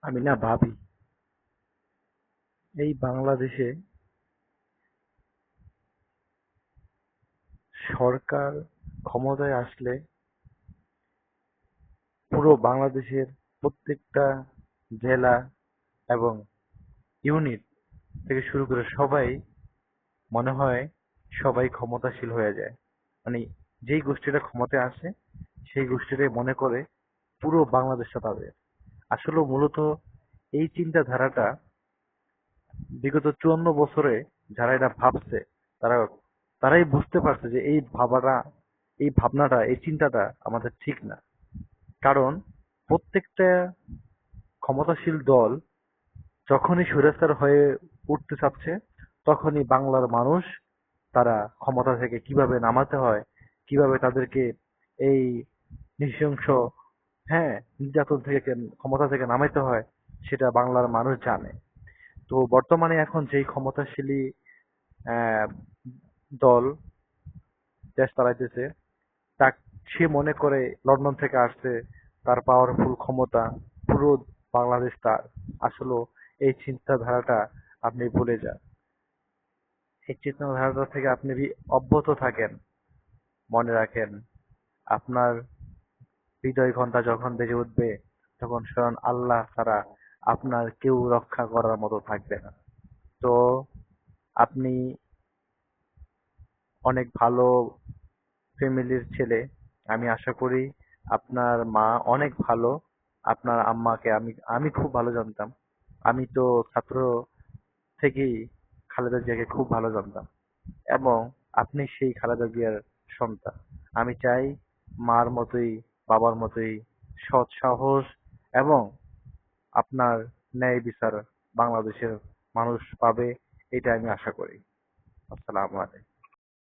আমি না ভাবি এই বাংলাদেশে সরকার ক্ষমতায় আসলে পুরো বাংলাদেশের প্রত্যেকটা জেলা এবং ইউনিট থেকে শুরু করে সবাই মনে হয় সবাই ক্ষমতাশীল হয়ে যায়। মানে যেই গোষ্ঠীটা ক্ষমতায় আসে সেই গোষ্ঠীটাই মনে করে পুরো বাংলাদেশটা তাদের। আসলে মূলত এই চিন্তাধারাটা বিগত 54 বছরে যারা এটা ভাবছে তারা তারাই বুঝতে পারছে যে এই ভাবনাটা এই চিন্তাটা আমাদের ঠিক না। কারণ প্রত্যেকটা ক্ষমতাশীল দল যখনই স্বৈরাচার হয়ে উঠতে চাচ্ছে তখনই বাংলার মানুষ তারা ক্ষমতা থেকে কিভাবে নামাতে হয়, কিভাবে তাদেরকে এই নৃশংস হ্যাঁ নির্যাতন থেকে ক্ষমতা থেকে নামাইতে হয় সেটা বাংলার মানুষ জানে। তো বর্তমানে এখন যেই ক্ষমতাশীলী আহ, দল দেশ চালাইতেছে তা সে মনে করে লন্ডন থেকে আসছে, তার পাওয়ারফুল ক্ষমতা, পুরো বাংলাদেশ তার। আসলে এই চিন্তাধারাটা আপনি ভুলে যান। এই চিন্তাধারাটা থেকে আপনি যদি অব্যাহত থাকেন, মনে রাখেন আপনার হৃদয় ঘন্টা যখন বেজে উঠবে তখন স্বয়ং আল্লাহ ছাড়া আপনার কেউ রক্ষা করার মতো থাকবে না। তো আপনি অনেক ভালো ফ্যামিলির ছেলে। আমি আশা করি আপনার মা অনেক ভালো। আপনার আম্মাকে আমি আমি খুব ভালো জানতাম। আমি তো ছাত্র থেকেই খালেদা জিয়াকে খুব ভালো জানতাম এবং আপনি সেই খালেদা জিয়ার সন্তান। আমি চাই মার মতোই বাবার মতোই সৎ সাহস এবং আপনার ন্যায় বিচার বাংলাদেশের মানুষ পাবে, এটা আমি আশা করি। আসসালামু আলাইকুম।